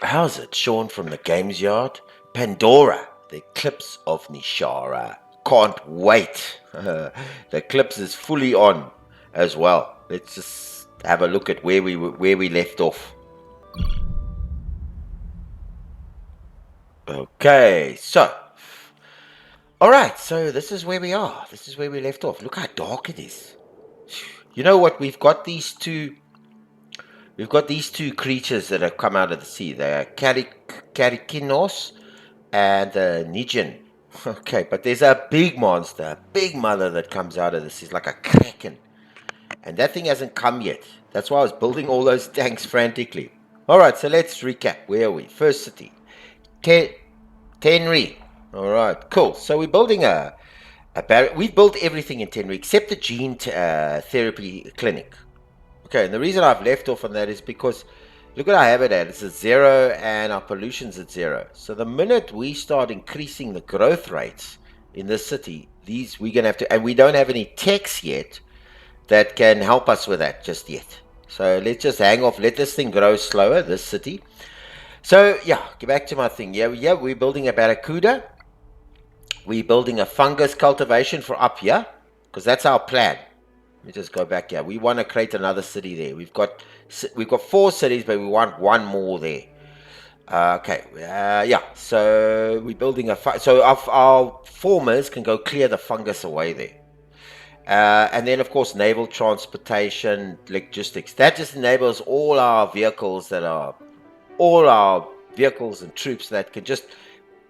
How's it? Sean from the Games Yard. Pandora, the Eclipse of Nashira. Can't wait. The Eclipse is fully on as well. Let's just have a look at where we left off. Okay, so all right, so this is where we are. This is where we left off. Look how dark it is. You know what? We've got these two creatures that have come out of the sea. They are Karikinos and Nijin. Okay, but there's a big monster, a big mother that comes out of this. It's like a Kraken. And that thing hasn't come yet. That's why I was building all those tanks frantically. Alright, so let's recap. Where are we? First city. Tenri. Alright, cool. So we're building a we've built everything in Tenri except the gene therapy clinic. Okay, and the reason I've left off on that is because look what I have it at. It's at 0 and our pollution's at 0. So the minute we start increasing the growth rates in this city, we're going to have to, and we don't have any techs yet that can help us with that just yet. So let's just hang off, let this thing grow slower, this city. So yeah, get back to my thing. Yeah, we're building a barracuda. We're building a fungus cultivation for up here, because that's our plan. Let me just go back here. We want to create another city there. We've got 4 cities, but we want one more there. Okay. Yeah. So we're building so our farmers can go clear the fungus away there. And then, of course, naval transportation, logistics. That just enables all our vehicles and troops that can just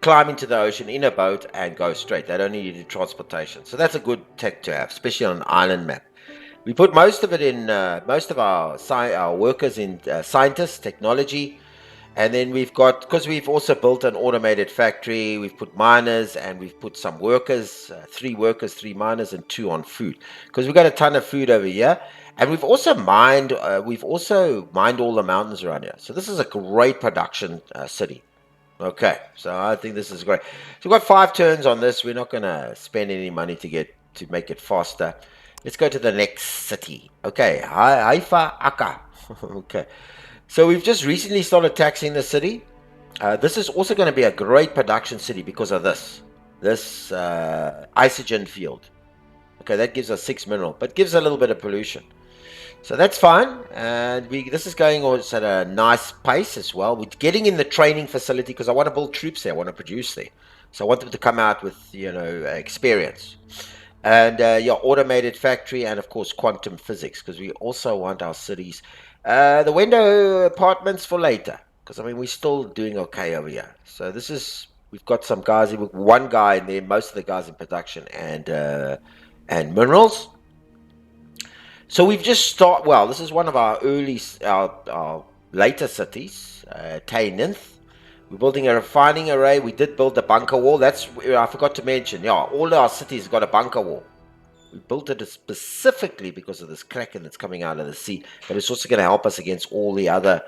climb into the ocean in a boat and go straight. They don't need transportation. So that's a good tech to have, especially on an island map. We put most of it in, most of our workers in scientists, technology, and then we've got, because we've also built an automated factory, we've put miners and we've put some workers, 3 workers, 3 miners, and 2 on food, because we've got a ton of food over here, and we've also mined all the mountains around here. So this is a great production city. Okay, so I think this is great. So we've got 5 turns on this. We're not going to spend any money to make it faster. Let's go to the next city. Okay, Haifa Aka. Okay, so we've just recently started taxing the city. This is also going to be a great production city because of this isogen field. Okay, that gives us 6 mineral, but gives a little bit of pollution. So that's fine, and this is going on at a nice pace as well. We're getting in the training facility because I want to build troops there. I want to produce there, so I want them to come out with experience. And automated factory, and of course quantum physics, because we also want our cities, the window apartments for later, because I mean we're still doing okay over here. So we've got some guys, one guy in there, most of the guys in production and minerals. So we've just this is one of our our later cities, Taininth. We're building a refining array. We did build a bunker wall. That's I forgot to mention. Yeah, all our cities got a bunker wall. We built it specifically because of this Kraken that's coming out of the sea, but it's also going to help us against all the other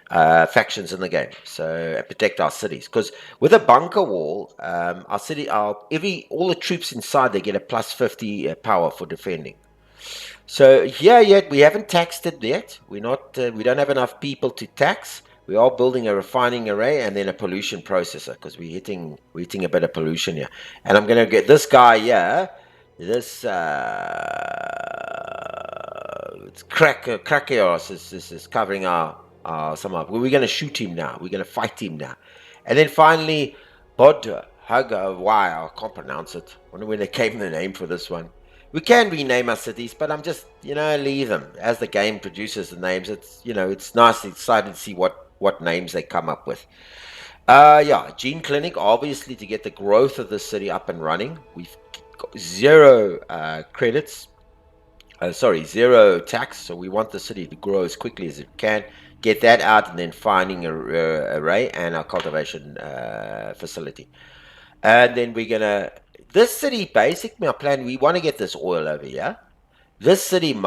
factions in the game. So protect our cities, because with a bunker wall, our city, all the troops inside, they get a plus 50 power for defending. So yet we haven't taxed it yet. We don't have enough people to tax. We are building a refining array and then a pollution processor, because we're hitting a bit of pollution here. And I'm going to get this guy here. This it's Krakios is covering some up. We're going to shoot him now. We're going to fight him now. And then finally, Bod Haga. Why I can't pronounce it. I wonder when they came the name for this one. We can rename our cities, but I'm just, leave them. As the game produces the names, it's nice, excited to see what names they come up with. Gene Clinic, obviously, to get the growth of the city up and running. We've got 0 credits. 0 tax, so we want the city to grow as quickly as it can. Get that out, and then finding a array and our cultivation facility. And then we're going to... This city, basically, our plan, we want to get this oil over here. This city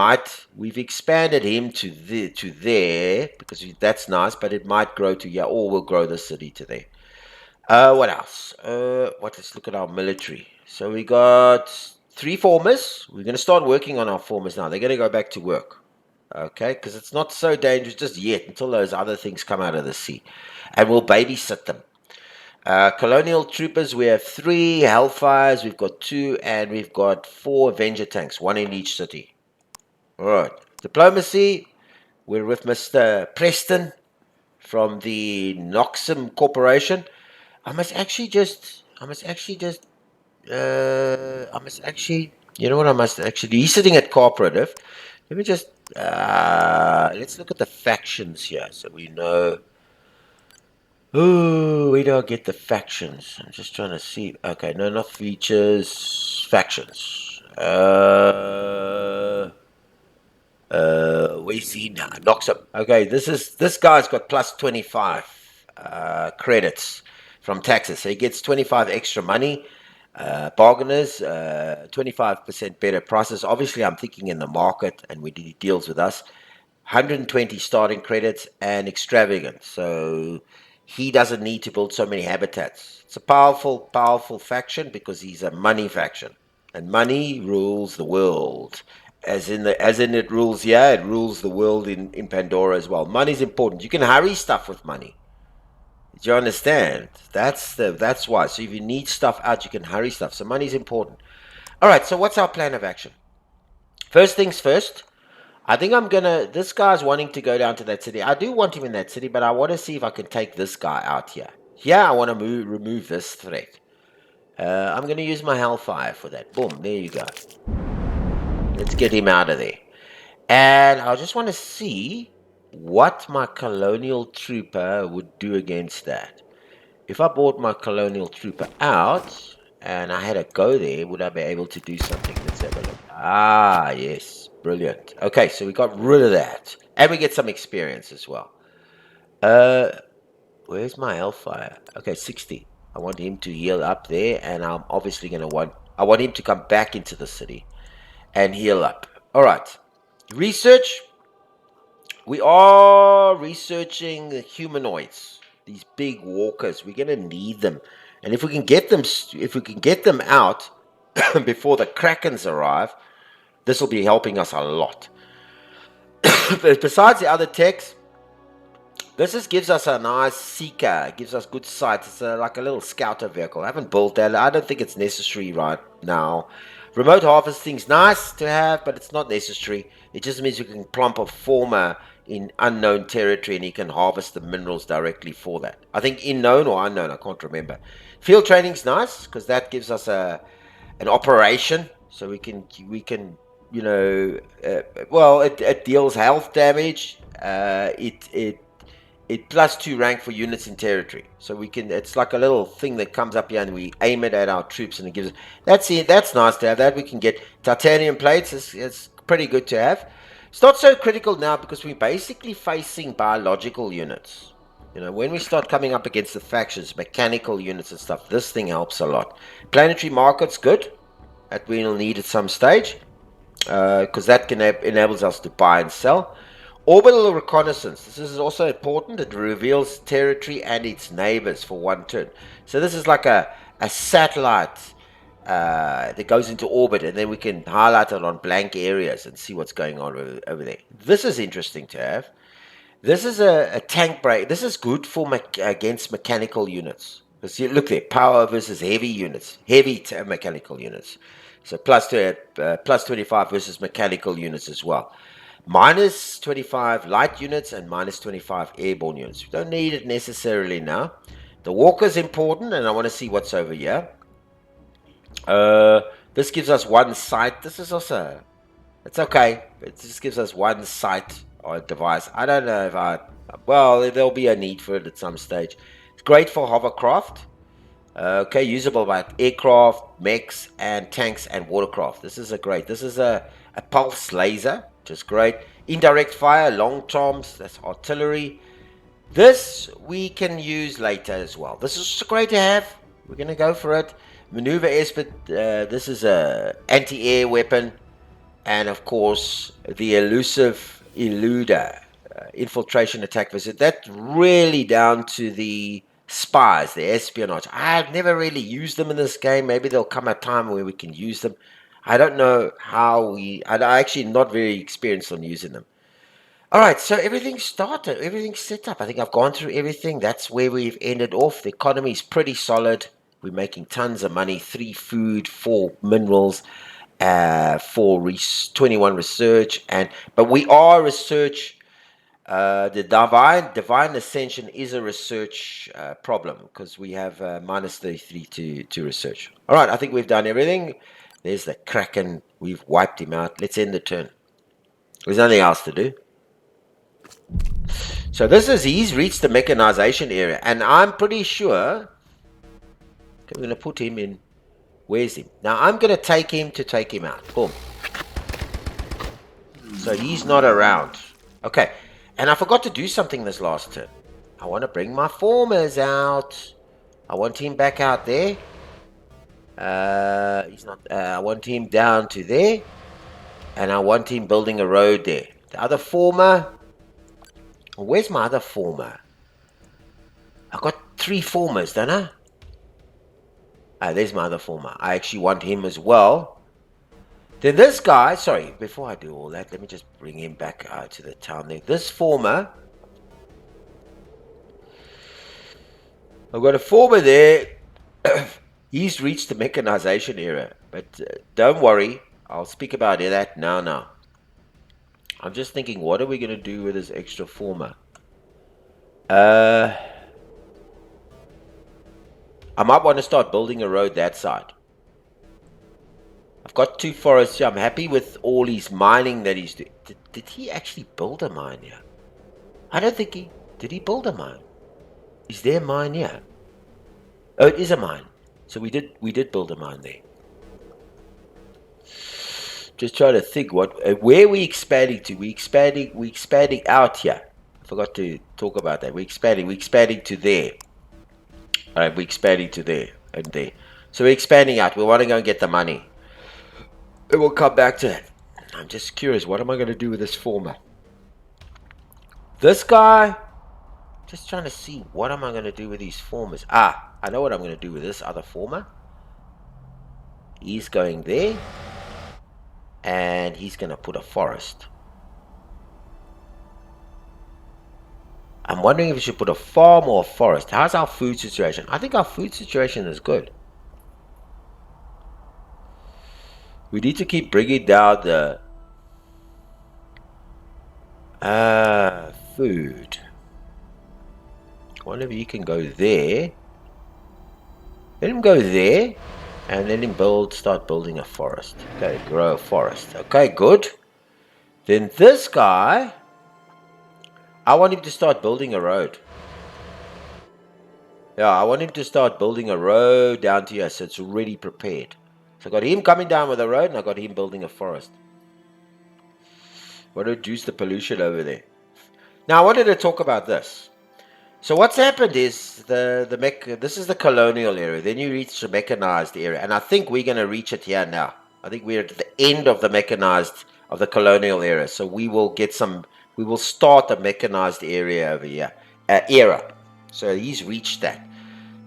we've expanded him to there, because that's nice, but it might grow to here, or we'll grow the city to there. What else? Let's look at our military. So we got 3 formers. We're going to start working on our formers now. They're going to go back to work. Okay, because it's not so dangerous just yet until those other things come out of the sea. And we'll babysit them. Colonial troopers, we have 3 Hellfires, we've got 2, and we've got 4 Avenger tanks, 1 in each city. All right. Diplomacy, we're with Mr. Preston from the Noxum Corporation. I must actually just, you know what I must actually, he's sitting at cooperative. Let me just, let's look at the factions here so we know. Ooh, where do I get the factions? I'm just trying to see. Okay, no, not features, factions. Where's he now? Knocks up. Okay, this guy's got plus 25 credits from taxes, so he gets 25 extra money. Bargainers, 25% better prices. Obviously, I'm thinking in the market, and when he deals with us, 120 starting credits and extravagant. So he doesn't need to build so many habitats. It's a powerful, powerful faction because he's a money faction, and money rules the world. As in it rules, yeah, it rules the world in Pandora as well. Money's important. You can hurry stuff with money. Do you understand? That's why. So if you need stuff out, you can hurry stuff. So money's important. All right. So what's our plan of action? First things first. I think I'm gonna. This guy's wanting to go down to that city. I do want him in that city, but I want to see if I can take this guy out here. Yeah, I want to remove this threat. I'm gonna use my Hellfire for that. Boom. There you go. Let's get him out of there. And I just want to see what my colonial trooper would do against that. If I brought my colonial trooper out and I had to go there, would I be able to do something? Let's have a look. Ah, yes. Brilliant. Okay, so we got rid of that. And we get some experience as well. Uh, where's my Hellfire? Okay, 60. I want him to heal up there, and I'm obviously going to I want him to come back into the city and heal up. All right. Research. We are researching the humanoids, these big walkers. We're gonna need them, and if we can get them out before the Krakens arrive, this will be helping us a lot. But besides the other techs, this just gives us a nice seeker. It gives us good sight. It's like a little scouter vehicle. I haven't built that. I don't think it's necessary right now. Remote harvesting's nice to have, but it's not necessary. It just means you can plump a former in unknown territory and you can harvest the minerals directly for that. I think in known or unknown, I can't remember. Field training's nice because that gives us an operation, so it deals health damage. It plus 2 rank for units in territory. So it's like a little thing that comes up here and we aim it at our troops and it gives us, that's it, that's nice to have that. We can get titanium plates, it's pretty good to have. It's not so critical now because we're basically facing biological units. When we start coming up against the factions, mechanical units and stuff, this thing helps a lot. Planetary market's good, that we'll need at some stage, because that enables us to buy and sell. Orbital Reconnaissance. This is also important. It reveals territory and its neighbors for 1 turn. So this is like a satellite that goes into orbit, and then we can highlight it on blank areas and see what's going on over there. This is interesting to have. This is a tank break. This is good for against mechanical units. Because look there, power versus heavy units, mechanical units. So plus 25 versus mechanical units as well. Minus 25 light units and minus 25 airborne units. We don't need it necessarily now. The walker's important, and I want to see what's over here. This gives us 1 sight. This is also, it's okay. It just gives us 1 sight or device. I don't know if there'll be a need for it at some stage. It's great for hovercraft. Okay, usable by aircraft, mechs, and tanks and watercraft. This is a pulse laser, which is great. Indirect fire, long toms, that's artillery. This we can use later as well. This is great to have. We're going to go for it. Maneuver expert, this is a anti-air weapon. And of course, the elusive eluder, infiltration attack visit. That's really down to the spies, the espionage. I've never really used them in this game. Maybe there'll come a time where we can use them. I don't know how I'm actually not very experienced on using them. All right, so everything's started. Everything's set up. I think I've gone through everything. That's where we've ended off. The economy is pretty solid. We're making tons of money. 3 food, 4 minerals, 21 research, but we are research. The divine ascension is a research problem because we have minus 33 to research. All right, I think we've done everything. There's the Kraken. We've wiped him out. Let's end the turn. There's nothing else to do. So he's reached the mechanization area, and I'm pretty sure. Okay, we're going to put him in. Where's him? Now I'm going to take him out. Boom. So he's not around. Okay. And I forgot to do something this last turn. I want to bring my formers out. I want him back out there. He's not. I want him down to there. And I want him building a road there. The other former. Where's my other former? I've got 3 formers, don't I? There's my other former. I actually want him as well. Then this guy, sorry, before I do all that, let me just bring him back to the town there. This former, I've got a former there. He's reached the mechanization era, but don't worry, I'll speak about that now. I'm just thinking, what are we going to do with this extra former? I might want to start building a road that side. I've got 2 forests here. I'm happy with all his mining that he's doing. Did he actually build a mine here? I don't think he... Did he build a mine? Is there a mine here? Oh, it is a mine. So we did build a mine there. Just trying to think where we expanding to. We expanding out here. I forgot to talk about that. We're expanding to there. All right, we're expanding to there and there. So we're expanding out. We want to go and get the money. And we'll come back to that. I'm just curious, what am I going to do with this former? This guy, just trying to see what am I going to do with these formers. I know what I'm going to do with this other former. He's going there. And he's going to put a forest. I'm wondering if we should put a farm or a forest. How's our food situation? I think our food situation is good. We need to keep bringing down the food. I wonder if he can go there. Let him go there. And let him start building a forest. Okay, grow a forest. Okay, good. Then this guy, I want him to start building a road. Yeah, I want him to start building a road down to here so it's already prepared. So I got him coming down with a road and I got him building a forest. Want to reduce the pollution over there. Now I wanted to talk about this. So what's happened is this is the colonial area. Then you reach the mechanized area, and I think we're going to reach it here now. I think we're at the end of the mechanized of the colonial era. So we will start the mechanized area over here, era. So he's reached that.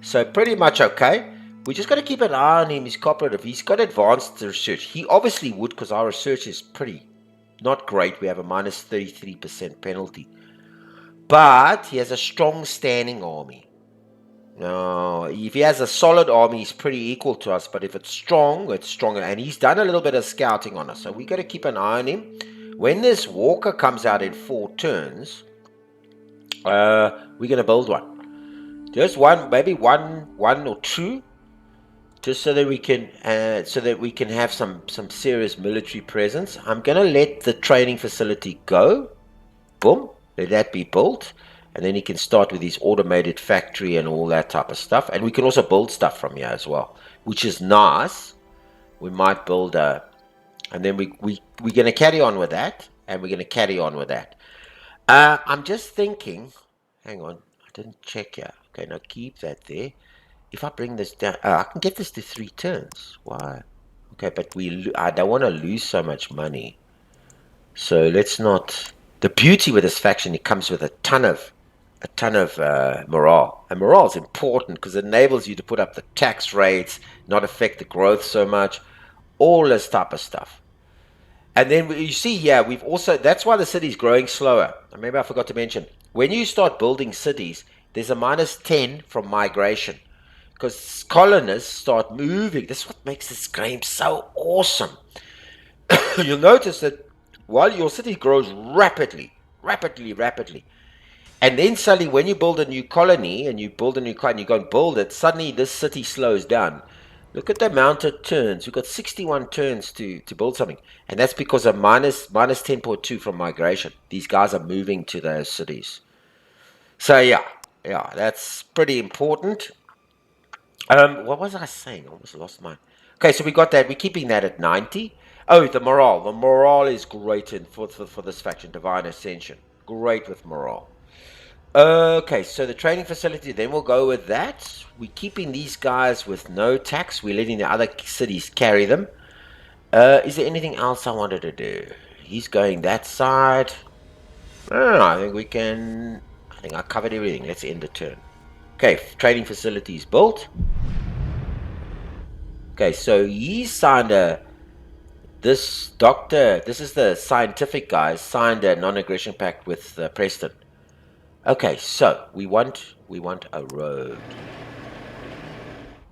So pretty much okay. We just got to keep an eye on him. He's cooperative. He's got advanced research. He obviously would, because our research is pretty not great. We have a minus 33% penalty. But he has a strong standing army. Now, if he has a solid army, he's pretty equal to us. But if it's strong, it's stronger. And he's done a little bit of scouting on us. So we got to keep an eye on him. When this walker comes out in 4 turns, we're going to build one. Just one, maybe one or 2. Just so that we can have some serious military presence. I'm going to let the training facility go. Boom. Let that be built, and then he can start with his automated factory and all that type of stuff. And we can also build stuff from here as well, which is nice. We might build and then we're going to carry on with that, and we're going to carry on with that. I'm just thinking, hang on, I didn't check here. Okay, now keep that there. If I bring this down, I can get this to 3 turns. Why? Okay, but I don't want to lose so much money. So let's not... The beauty with this faction, it comes with a ton of morale. And morale is important because it enables you to put up the tax rates, not affect the growth so much, all this type of stuff. And then you see here, we've also, that's why the city's growing slower. Maybe I forgot to mention, when you start building cities, there's a -10 from migration. Because colonists start moving. This is what makes this game so awesome. You'll notice that while your city grows rapidly, and then suddenly when you build a new colony and you build a new colony, you go and build it, suddenly this city slows down. Look at the amount of turns. We've got 61 turns to build something. And that's because of minus 10.2 from migration. These guys are moving to those cities. So yeah, that's pretty important. What was I saying? I almost lost my... Okay, so we got that. We're keeping that at 90. Oh, the morale. The morale is great for this faction, Divine Ascension. Great with morale. Okay, so the training facility, then we'll go with that. We're keeping these guys with no tax. We're letting the other cities carry them. Is there anything else I wanted to do? He's going that side. I think we can... I think I covered everything. Let's end the turn. Okay, training facility is built. Okay, so he signed this doctor, this is the scientific guy, signed a non-aggression pact with Preston. Okay, so we want a road.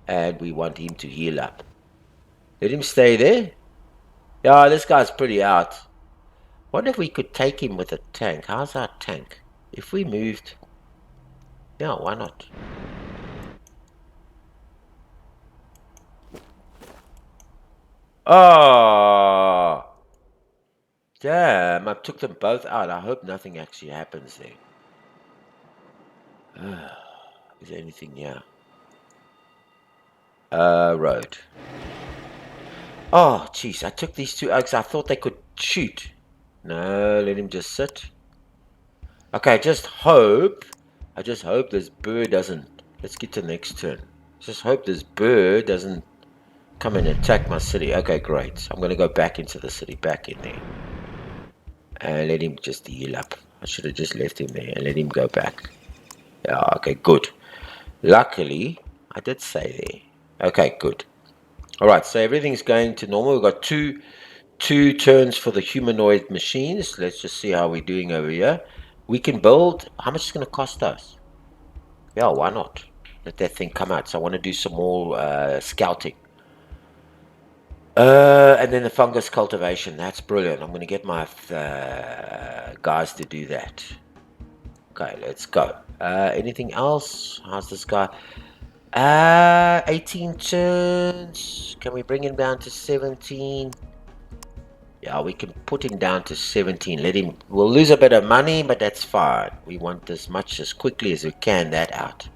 And we want him to heal up. Let him stay there. Yeah, this guy's pretty out. Wonder if we could take him with a tank. How's our tank? If we moved... Yeah, why not? Oh, damn, I took them both out. I hope nothing actually happens there. Is there anything here? Road. Oh, jeez, I took these two oaks. I thought they could shoot. No, let him just sit. Okay, I just hope this bird doesn't... Let's get to the next turn. Just hope this bird doesn't come and attack my city. Okay, great. I'm going to go back into the city, back in there. And let him just heal up. I should have just left him there and let him go back. Yeah, okay, good. Luckily, I did say there. Okay, good. Alright, so everything's going to normal. We've got two turns for the humanoid machines. Let's just see how we're doing over here. We can build... How much is it going to cost us? Yeah, why not? Let that thing come out. So I want to do some more scouting. And then the fungus cultivation. That's brilliant. I'm going to get my guys to do that. Okay, let's go. Anything else? How's this guy? 18 turns. Can we bring him down to 17? Yeah, we can put him down to 17. Let him... We'll lose a bit of money, but that's fine. We want as much as quickly as we can that out.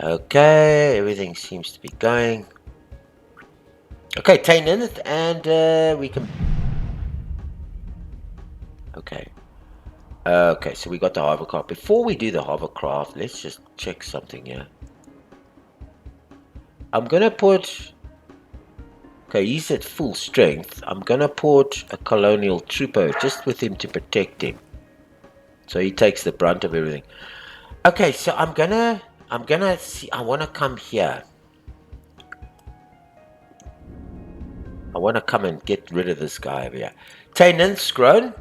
Okay, everything seems to be going. Okay, Tain in it, and we can... Okay. Okay, so we got the hovercraft. Before we do the hovercraft, let's just check something here. I'm gonna put... Okay, he's at full strength. I'm gonna put a colonial trooper just with him to protect him. So he takes the brunt of everything. Okay, so I'm gonna see... I wanna come here. I want to come and get rid of this guy over here. Tainan's grown.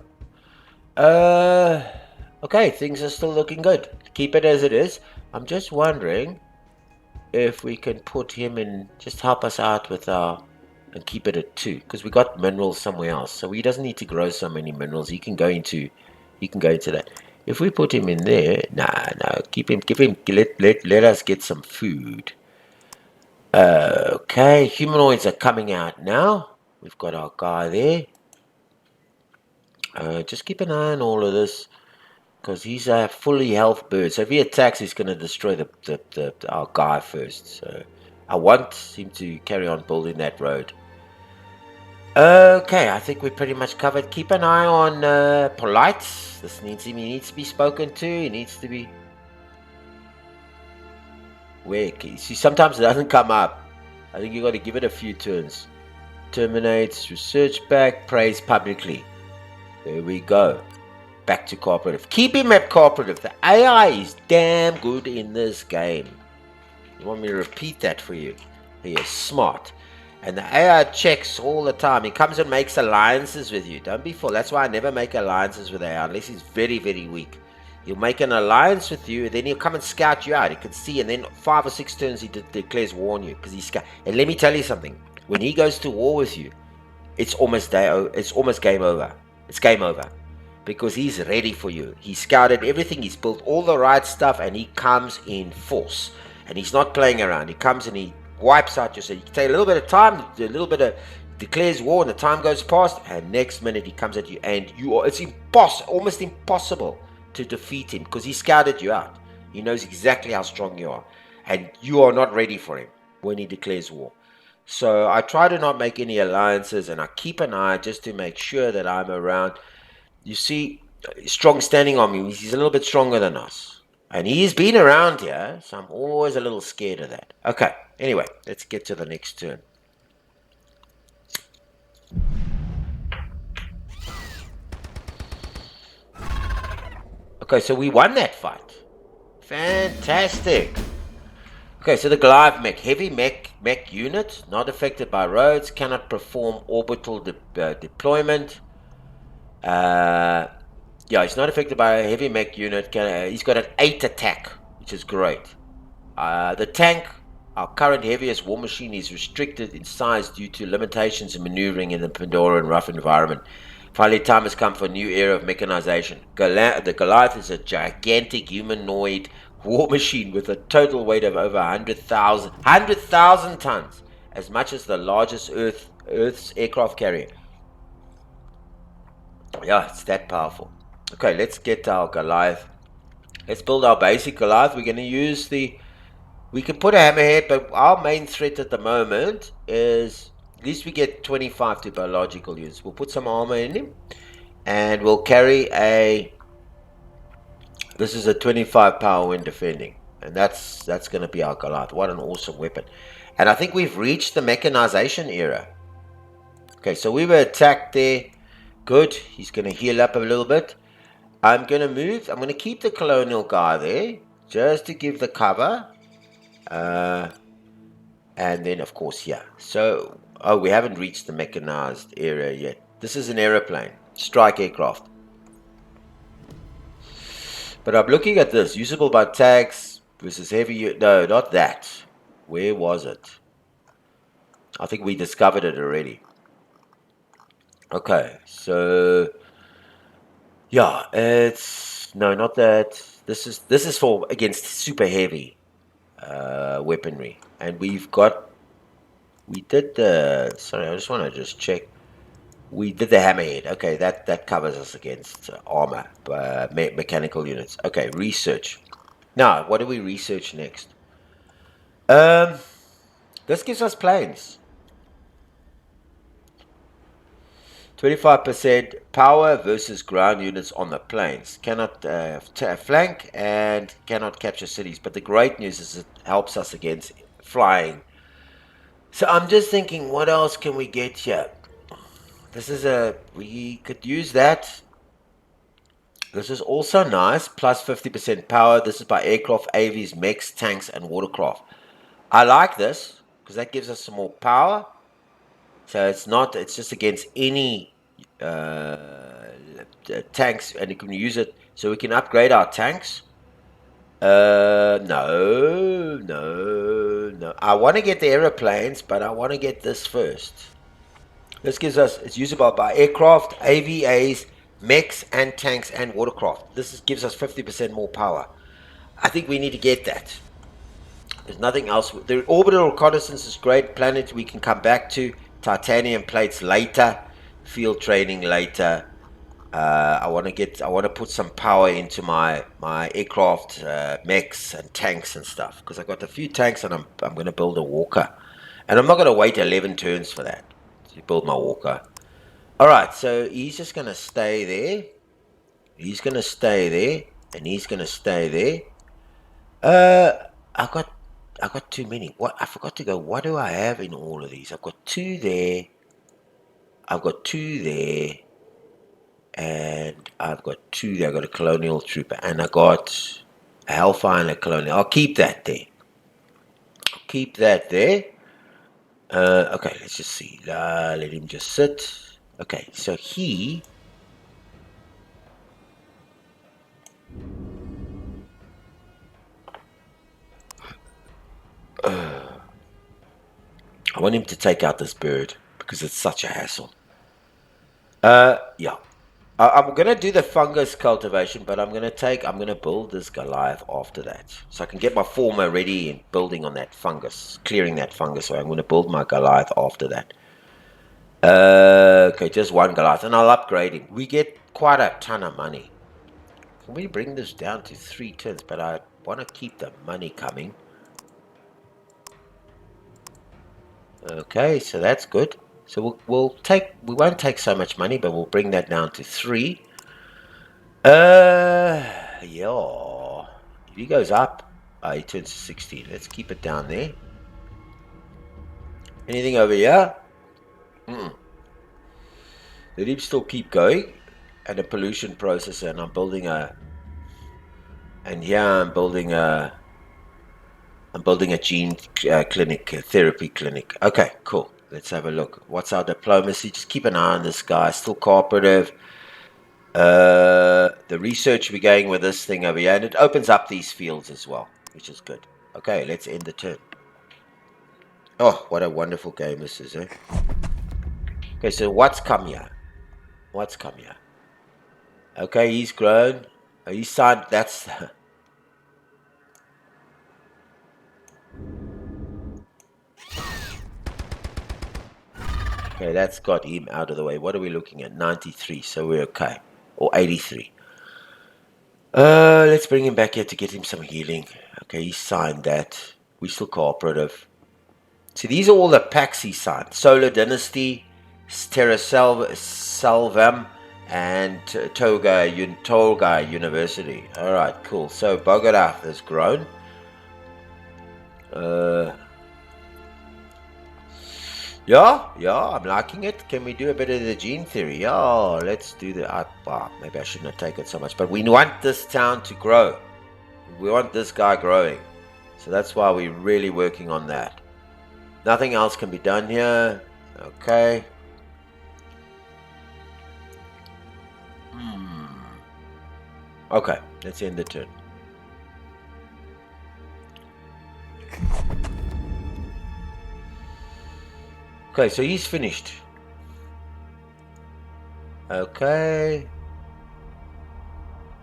Okay, things are still looking good. Keep it as it is. I'm just wondering if we can put him in, just help us out with our, and keep it at 2, because we got minerals somewhere else. So he doesn't need to grow so many minerals. He can go into that. If we put him in there, no, keep him, let us get some food. Okay, humanoids are coming out now. We've got our guy there. Just keep an eye on all of this, because he's a fully health bird. So if he attacks, he's going to destroy our guy first. So I want him to carry on building that road. Okay, I think we're pretty much covered. Keep an eye on Polite. He needs to be spoken to. He needs to be... Where? See, sometimes it doesn't come up. I think you got to give it a few turns. Terminates, research back, praise publicly. There we go. Back to cooperative. Keep him at cooperative. The AI is damn good in this game. You want me to repeat that for you? He is smart. And the AI checks all the time. He comes and makes alliances with you. Don't be fooled. That's why I never make alliances with AI unless he's very, very weak. He'll make an alliance with you, then he'll come and scout you out. He can see, and then 5 or 6 turns he declares war on you because he's scout. And let me tell you something: when he goes to war with you, it's almost game over. It's game over because he's ready for you. He's scouted everything. He's built all the right stuff, and he comes in force. And he's not playing around. He comes and he wipes out your city. You can take a little bit of time, a little bit of declares war, and the time goes past, and next minute he comes at you, and it's almost impossible to defeat him because he scouted you out. He knows exactly how strong you are, and you are not ready for him when he declares war. So I try to not make any alliances, and I keep an eye just to make sure that I'm around. You see, strong standing on me. He's a little bit stronger than us. And he's been around here, so I'm always a little scared of that. Okay, anyway, let's get to the next turn. Okay, so we won that fight. Fantastic. Okay, so the Goliath mech, heavy mech unit, not affected by roads, cannot perform orbital deployment. Yeah, he's not affected by a heavy mech unit. He's got an 8 attack, which is great. The tank, our current heaviest war machine, is restricted in size due to limitations in maneuvering in the Pandora and rough environment. Finally, time has come for a new era of mechanization. The Goliath is a gigantic humanoid war machine with a total weight of over 100,000 tons, as much as the largest Earth's aircraft carrier. Yeah, it's that powerful. Okay, let's get our Goliath. Let's build our basic Goliath. We're going to use we can put a hammerhead, but our main threat at the moment is at least we get 25 to biological units. We'll put some armor in him, and we'll carry this is a 25 power when defending, and that's going to be our Goliath. What an awesome weapon. And I think we've reached the mechanization era. Okay, so we were attacked there. Good. He's going to heal up a little bit. I'm going to keep the colonial guy there just to give the cover. And then, of course, yeah. So, we haven't reached the mechanized area yet. This is an aeroplane, strike aircraft. But I'm looking at this. Usable by tags versus heavy. No, not that. Where was it? I think we discovered it already. Okay, so yeah, no, not that. This is for against super heavy weaponry, and we did the. Sorry, I just want to check. We did the hammerhead. Okay, that covers us against armor, mechanical units. Okay, research. Now, what do we research next? This gives us planes. 25% power versus ground units on the planes. Cannot flank and cannot capture cities. But the great news is it helps us against flying. So I'm just thinking, what else can we get here? We could use that. This is also nice, plus 50% power. This is by aircraft, AVs, mechs, tanks, and watercraft. I like this because that gives us some more power. So it's just against any tanks, and you can use it. So we can upgrade our tanks. No. I want to get the aeroplanes, but I want to get this first. This it's usable by aircraft, AVAs, mechs, and tanks, and watercraft. Gives us 50% more power. I think we need to get that. There's nothing else. The Orbital Reconnaissance is great. Planet we can come back to. Titanium plates later. Field training later. I want to put some power into my aircraft, mechs and tanks and stuff, because I've got a few tanks, and I'm going to build a walker, and I'm not going to wait 11 turns for that to build my walker. All right, so he's just going to stay there. He's going to stay there, and he's going to stay there. I got too many. What? I forgot to go. What do I have in all of these? I've got 2 there. I've got 2 there. And I've got 2 there. I got a colonial trooper, and I got a Hellfire and a colonial. I'll keep that there. Okay, let's just see. Let him just sit. Okay, so he... I want him to take out this bird because it's such a hassle. Yeah. I'm going to do the fungus cultivation, but I'm going to build this Goliath after that. So I can get my former ready and building on that fungus, clearing that fungus. So I'm going to build my Goliath after that. Okay, just one Goliath, and I'll upgrade him. We get quite a ton of money. Can we bring this down to 3 turns? But I want to keep the money coming. Okay, so that's good. So we won't take so much money, but we'll bring that down to 3. Yeah. If he goes up, he turns to 16. Let's keep it down there. Anything over here? Let him still keep going. And a pollution processor, and I'm building a... And here I'm building a gene clinic, a therapy clinic. Okay, cool. Let's have a look. What's our diplomacy? Just keep an eye on this guy. Still cooperative. The research we're going with this thing over here, and it opens up these fields as well, which is good. Okay, let's end the turn. Oh, what a wonderful game this is, eh? Okay, so what's come here? What's come here? Okay, he's grown. He's signed. That's... Okay, that's got him out of the way. What are we looking at? 93, so we're okay. Or 83. Let's bring him back here to get him some healing. Okay, he signed that. We're still cooperative. See, these are all the packs he signed. Solar Dynasty, Terra Salvam, and Toga University. Alright, cool. So Bogarath has grown. Yeah, I'm liking it. Can we do a bit of the gene theory? Yeah, let's do the... maybe I shouldn't have taken so much. But we want this town to grow. We want this guy growing. So that's why we're really working on that. Nothing else can be done here. Okay. Okay, let's end the turn. Okay, so he's finished. Okay.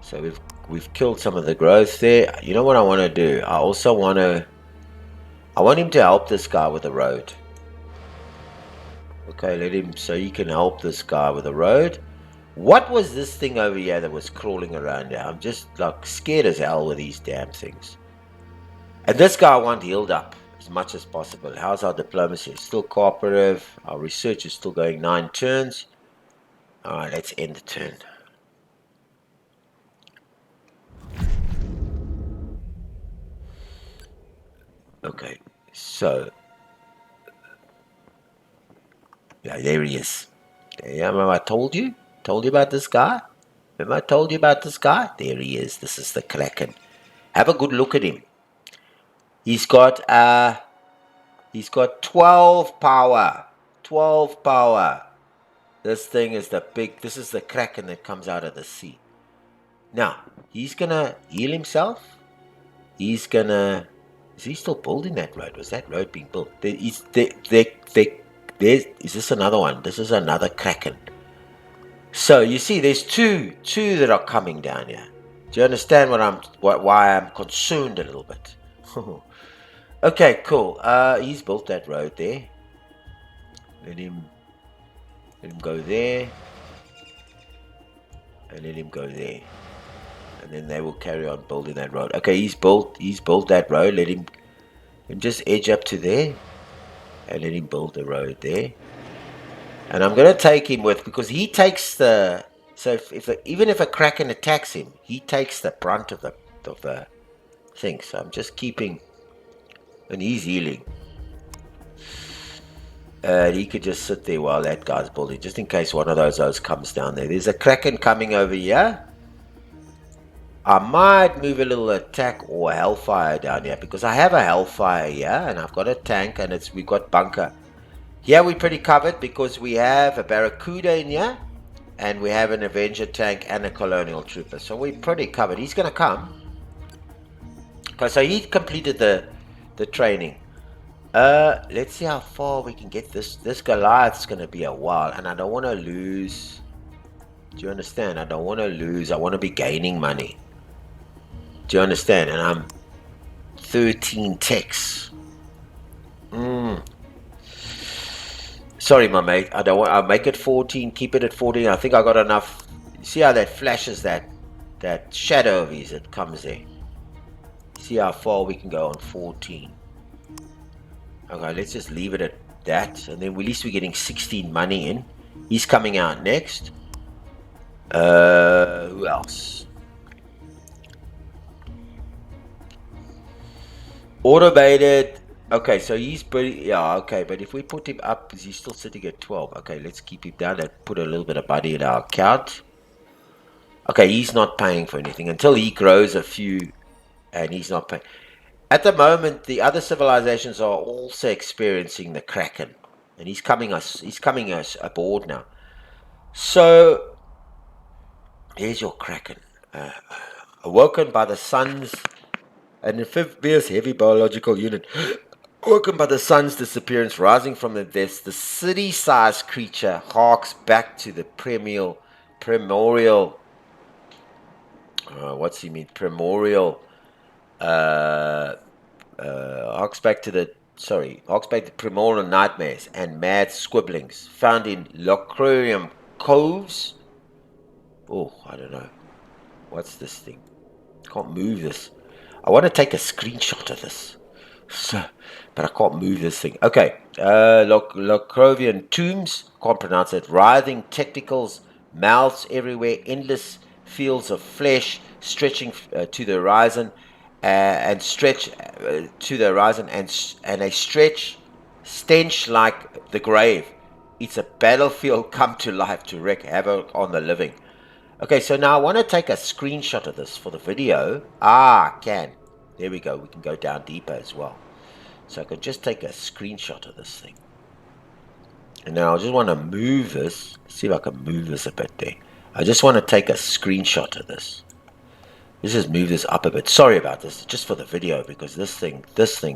So we've killed some of the growth there. You know what I want to do? I want him to help this guy with the road. Okay, let him, so he can help this guy with the road. What was this thing over here that was crawling around here? I'm just like scared as hell with these damn things. And this guy I want healed up as much as possible. How's our diplomacy? Still cooperative. Our research is still going 9 turns. Alright, let's end the turn. Okay, so... Yeah, there he is. Yeah, remember I told you? Told you about this guy? Remember I told you about this guy? There he is. This is the Kraken. Have a good look at him. He's got 12 power. 12 power. This thing is this is the Kraken that comes out of the sea. Now, he's gonna heal himself. Is he still building that road? Was that road being built? Is this another one? This is another Kraken. So you see, there's two that are coming down here. Do you understand why I'm concerned a little bit? Okay, cool. He's built that road there. Let him go there, and let him go there, and then they will carry on building that road. Okay, he's built that road. Let him just edge up to there, and let him build the road there. And I'm gonna take him with, because he takes the... So even if a Kraken attacks him, he takes the brunt of the thing. So I'm just keeping, and he's healing. He could just sit there while that guy's building, just in case one of those comes down there. There's a Kraken coming over here. I might move a little attack or Hellfire down here, because I have a Hellfire here, and I've got a tank, and we've got bunker. Here we're pretty covered because we have a Barracuda in here, and we have an Avenger tank and a Colonial Trooper. So we're pretty covered. He's going to come. Okay, so he completed the training. Let's see how far we can get this. This Goliath's going to be a while, and I don't want to lose. Do you understand? I don't want to lose. I want to be gaining money. Do you understand? And I'm 13 ticks. Sorry, my mate. I don't want. I'll make it 14. Keep it at 14. I think I got enough. See how that flashes that shadow of his. It comes there. See how far we can go on 14. Okay, let's just leave it at that, and then at least we're getting 16 money in. He's coming out next. Who else? Automated. Okay, so he's pretty. Yeah, okay, but if we put him up, is he still sitting at 12? Okay, let's keep him down and put a little bit of money in our account. Okay, he's not paying for anything until he grows a few, and he's not paying. At the moment, the other civilizations are also experiencing the Kraken, and he's coming us aboard now. So here's your Kraken, awoken by the sun's an amphibious heavy biological unit. Awoken by the sun's disappearance, rising from the depths, the city-sized creature harks back to the primordial. What's he mean? Primordial. Harks back to primordial nightmares and mad squibblings found in Locrium coves. Oh, I don't know. What's this thing? Can't move this. I want to take a screenshot of this. But I can't move this thing. Okay. Locrovian tombs. Can't pronounce it. Writhing tentacles. Mouths everywhere. Endless fields of flesh stretching to the horizon. And stretch to the horizon. And a stench like the grave. It's a battlefield come to life to wreak havoc on the living. Okay, so now I want to take a screenshot of this for the video. I can. There we go. We can go down deeper as well. So I could just take a screenshot of this thing. And now I just want to move this. See if I can move this a bit there. I just want to take a screenshot of this. Let's just move this up a bit. Sorry about this. Just for the video, because this thing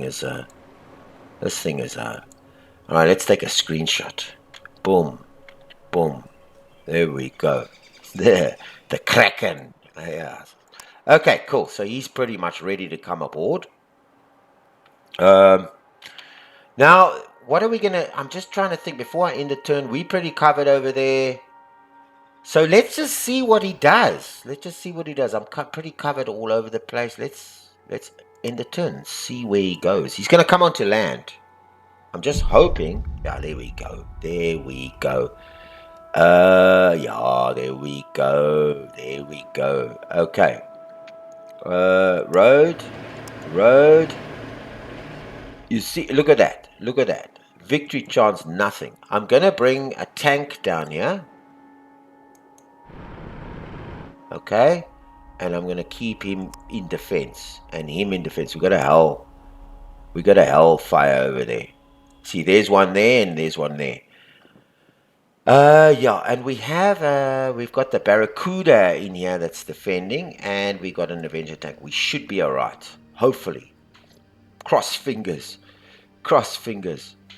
is all right, let's take a screenshot. Boom. Boom. There we go. There. The Kraken. Yeah. Okay, cool. So he's pretty much ready to come aboard. Now, what are we going to... I'm just trying to think. Before I end the turn, we pretty covered over there. So let's just see what he does. I'm pretty covered all over the place. Let's end the turn. See where he goes. He's going to come onto land. I'm just hoping... Yeah, there we go. Yeah, there we go. Okay. Road. You see, look at that. Victory chance, nothing. I'm going to bring a tank down here. Okay. And I'm going to keep him in defense. And him in defense. We got a hellfire over there. See, there's one there and there's one there. Yeah, and we've got the Barracuda in here that's defending, and we got an Avenger tank. We should be alright. Hopefully. Cross fingers.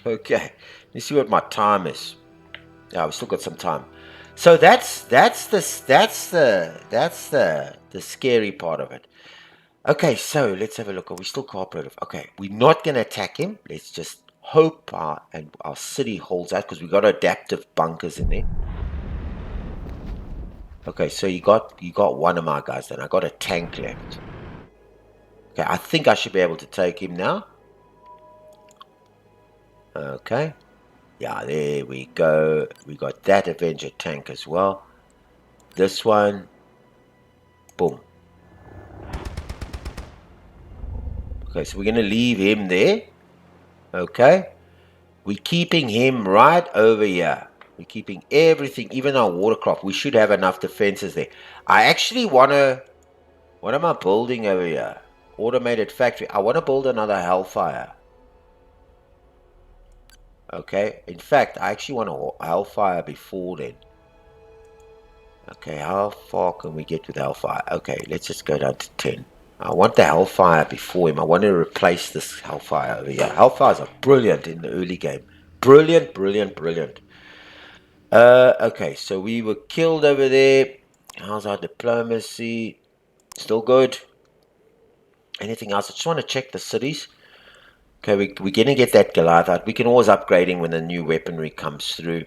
Okay. Let's see what my time is. Yeah, we've still got some time. So that's the scary part of it. Okay, so let's have a look. Are we still cooperative? Okay, we're not gonna attack him. Let's just hope our city holds out, because we got adaptive bunkers in there. Okay, so you got one of my guys then. I got a tank left. Okay, I think I should be able to take him now. Okay. Yeah, there we go. We got that Avenger tank as well. This one. Boom. Okay, so we're going to leave him there. Okay. We're keeping him right over here. We're keeping everything, even our watercraft. We should have enough defenses there. I actually want to... What am I building over here? Automated factory. I want to build another Hellfire. Okay, in fact, I actually want a Hellfire before then. Okay, how far can we get with Hellfire? Okay, let's just go down to 10. I want the Hellfire before him. I want to replace this Hellfire over here. Hellfires are brilliant in the early game. Brilliant, brilliant, brilliant. Okay, so we were killed over there. How's our diplomacy? Still good. Anything else? I just want to check the cities. Okay, we're going to get that Goliath out. We can always upgrade him when the new weaponry comes through.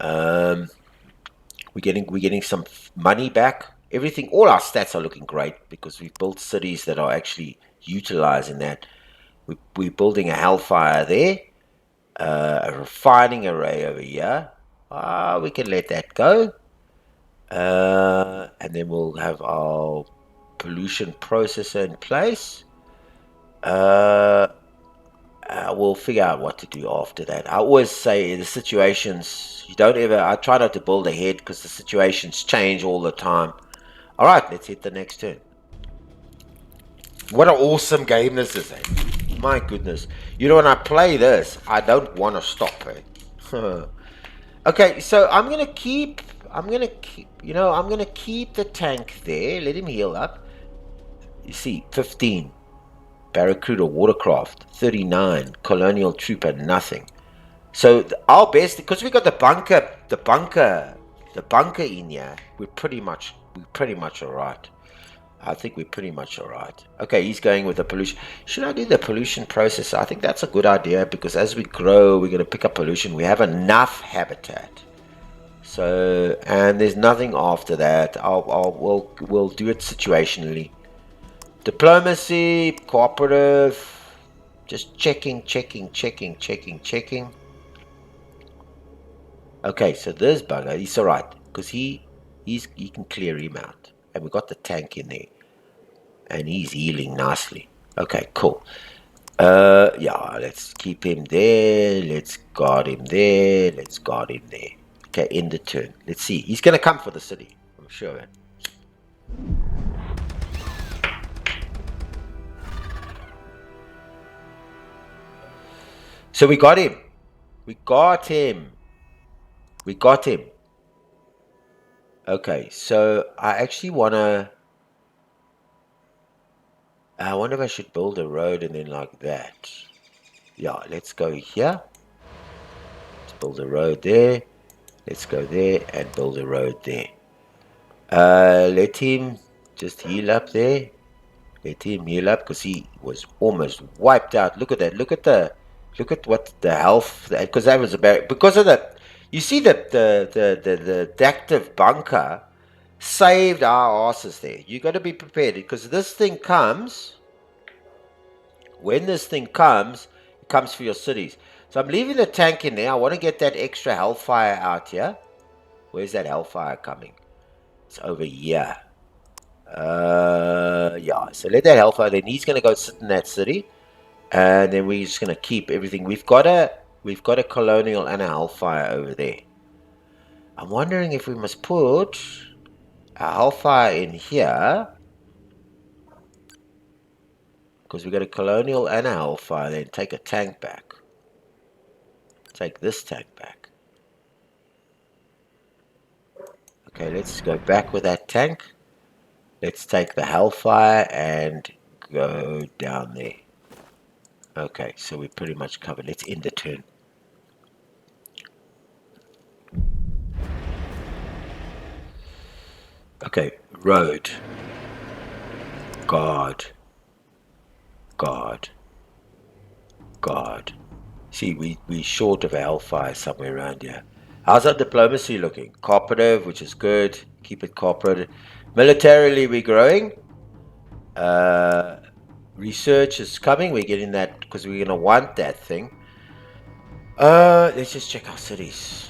Um, we're getting some money back. Everything, all our stats are looking great because we've built cities that are actually utilizing that. We're building a Hellfire there, a refining array over here. We can let that go. And then we'll have our pollution processor in place. We'll figure out what to do after that. I always say the situations, I try not to build ahead because the situations change all the time. All right, let's hit the next turn. What an awesome game this is, eh? My goodness. You know, when I play this, I don't want to stop, eh? Okay, so I'm gonna keep the tank there. Let him heal up. You see, 15 Barracuda watercraft, 39 colonial trooper, nothing. So our best, because we got the bunker in here. We're pretty much alright. I think we're pretty much alright. Okay, he's going with the pollution. Should I do the pollution processor? I think that's a good idea because as we grow, we're going to pick up pollution. We have enough habitat. So, and there's nothing after that. We'll do it situationally. Diplomacy, cooperative, just checking. Okay, so this bugger, he's alright because he can clear him out, and we got the tank in there, and he's healing nicely. Okay, cool. Yeah, let's keep him there. Let's guard him there. Let's guard him there. Okay, end the turn. Let's see. He's gonna come for the city, I'm sure. So we got him. We got him. Okay, so I actually I wonder if I should build a road and then like that. Yeah, let's go here. Let's build a road there. Let's go there and build a road there. Let him just heal up there. Let him heal up because he was almost wiped out. Look at that. Look at what the health, because that was about, because of the, you see the active bunker saved our asses there. You got to be prepared because this thing comes. When this thing comes, it comes for your cities. So I'm leaving the tank in there. I want to get that extra Hellfire out here. Where's that Hellfire coming? It's over here. Yeah. So let that Hellfire. Then he's going to go sit in that city, and then we're just going to keep everything. We've got a colonial and a Hellfire over there. I'm wondering if we must put a Hellfire in here. Because we got a colonial and a Hellfire, then take a tank back. Take this tank back. Okay, let's go back with that tank. Let's take the Hellfire and go down there. Okay, so we're pretty much covered. Let's end the turn. Okay, road. Guard. See, we short of a Hellfire somewhere around here. How's our diplomacy looking? Cooperative, which is good. Keep it cooperative. Militarily, we're growing. Research is coming. We're getting that because we're gonna want that thing. Let's just check our cities.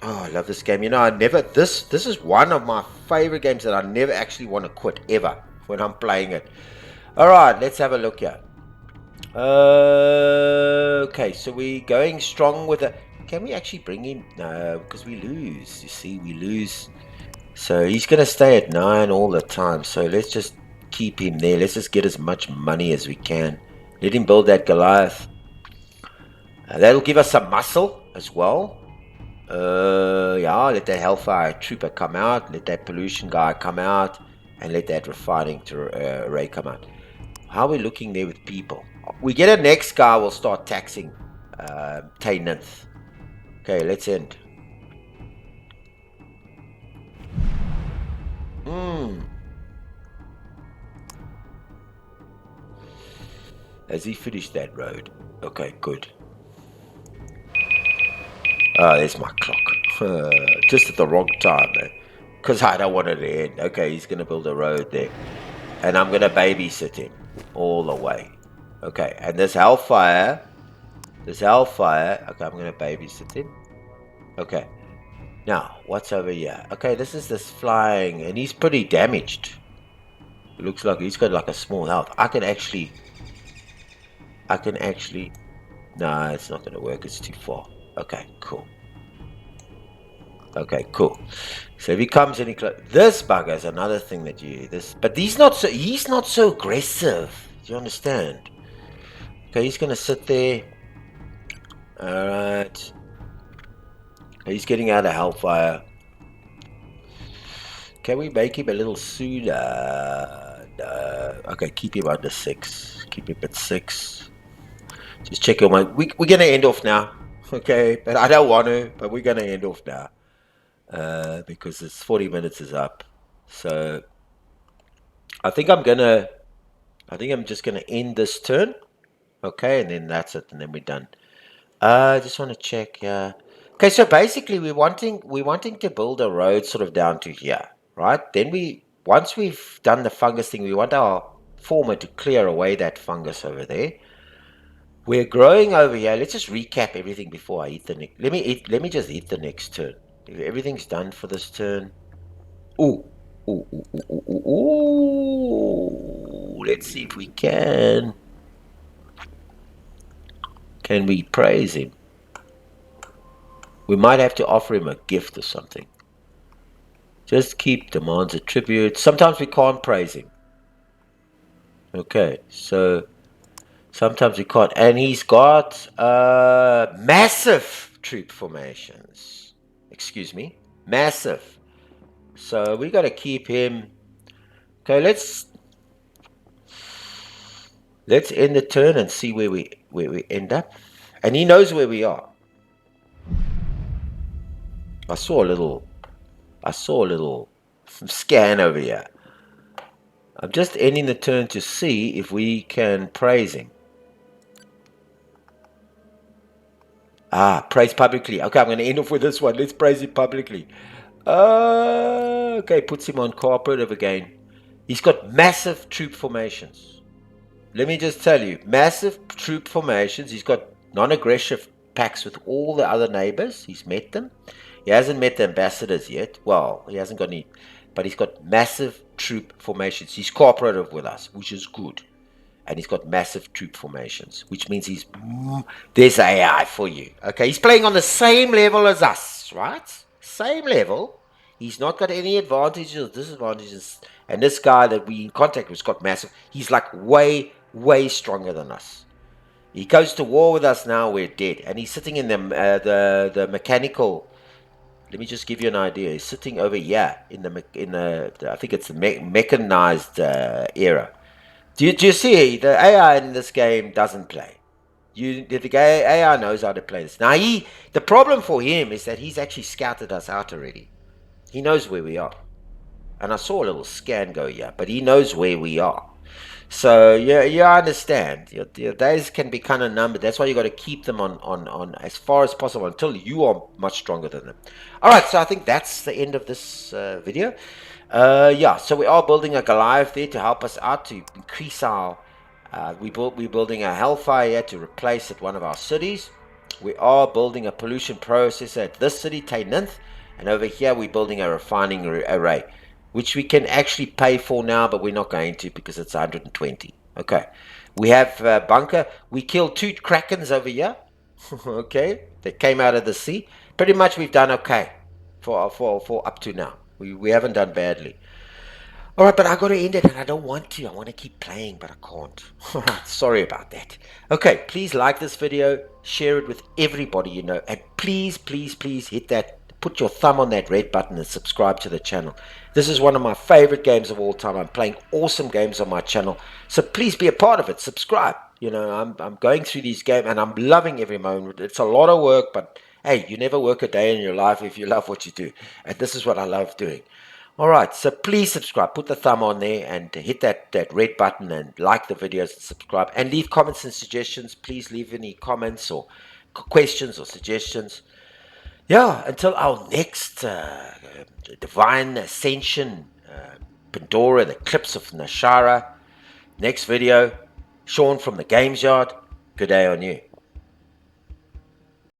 Oh, I love this game. You know, this is one of my favorite games that I never actually want to quit ever when I'm playing it. All right, let's have a look here. Okay, so we're going strong with it. Can we actually bring him? No, because we lose. You see, we lose. So he's going to stay at 9 all the time. So let's just keep him there. Let's just get as much money as we can. Let him build that Goliath. That'll give us some muscle as well. Yeah, let that Hellfire Trooper come out, let that Pollution guy come out, and let that Refining Array come out. How are we looking there with people? We get a next guy, we'll start taxing Tainith. Okay, let's end. Has he finished that road? Okay, good. Oh, there's my clock. Just at the wrong time, man. Because I don't want it to end. Okay, he's going to build a road there. And I'm going to babysit him all the way. Okay, and this Hellfire. Okay, I'm going to babysit him. Okay. Now, what's over here? Okay, this is this flying, and he's pretty damaged. It looks like he's got like a small health. I can actually... No, it's not going to work. It's too far. Okay, cool. Okay, cool. So if he comes any close, this bugger is another thing that but he's not so aggressive. Do you understand? Okay, he's gonna sit there. Alright. He's getting out of Hellfire. Can we make him a little sooner? No. Okay, keep him under 6. Keep him at 6. Just check your mind. We're gonna end off now. Okay, but I don't want to, but we're gonna end off now. Because it's 40 minutes is up. So I think I'm just gonna end this turn. Okay, and then that's it, and then we're done. I just want to check. Okay, so basically we're wanting to build a road sort of down to here, right? Then once we've done the fungus thing, we want our former to clear away that fungus over there. We're growing over here. Let's just recap everything before I hit the next. Let me just hit the next turn. If everything's done for this turn. Ooh. Let's see if we can. Can we praise him? We might have to offer him a gift or something. Just keep demands a tribute. Sometimes we can't praise him. Okay, so sometimes we can't. And he's got massive troop formations. Excuse me. Massive. So we got to keep him. Okay, let's end the turn and see where we end up. And he knows where we are. I saw a little scan over here. I'm just ending the turn to see if we can praise him. Praise publicly. Okay, I'm going to end off with this one. Let's praise him publicly. Okay, puts him on cooperative again. He's got massive troop formations. Let me just tell you, massive troop formations. He's got non-aggressive pacts with all the other neighbors. He's met them. He hasn't met the ambassadors yet. Well, he hasn't got any, but he's got massive troop formations. He's cooperative with us, which is good. And he's got massive troop formations, which means there's AI for you. Okay, he's playing on the same level as us, right? Same level. He's not got any advantages or disadvantages. And this guy that we in contact with has got massive. He's like way, way stronger than us. He goes to war with us now. We're dead. And he's sitting in the mechanical. Let me just give you an idea. He's sitting over here in the I think it's the mechanized era. Do you see the AI in this game doesn't play? The AI knows how to play this. Now the problem for him is that he's actually scouted us out already. He knows where we are, and I saw a little scan go here, but he knows where we are. So yeah, I understand. Your days can be kind of numbered. That's why you got to keep them on as far as possible until you are much stronger than them. All right, so I think that's the end of this video. Yeah, so we are building a Goliath there to help us out to increase our. We're building a Hellfire here to replace at one of our cities. We are building a pollution processor at this city, Tainith, and over here we're building a refining array, which we can actually pay for now, but we're not going to because it's 120. Okay, we have bunker. We killed 2 Krakens over here. Okay, that came out of the sea. Pretty much we've done okay for up to now. We haven't done badly. All right, but I got to end it, and I don't want to. I want to keep playing, but I can't. All right, sorry about that. Okay, please like this video, share it with everybody you know, and please, please, please hit that, put your thumb on that red button and subscribe to the channel. This is one of my favorite games of all time. I'm playing awesome games on my channel, so please be a part of it. Subscribe. You know, I'm going through these games, and I'm loving every moment. It's a lot of work, but hey, you never work a day in your life if you love what you do, and this is what I love doing. All right, so please subscribe. Put the thumb on there and hit that red button and like the videos and subscribe. And leave comments and suggestions. Please leave any comments or questions or suggestions. Yeah, until our next Divine Ascension, Pandora, the Eclipse of Nashira. Next video, Sean from the Games Yard. Good day on you.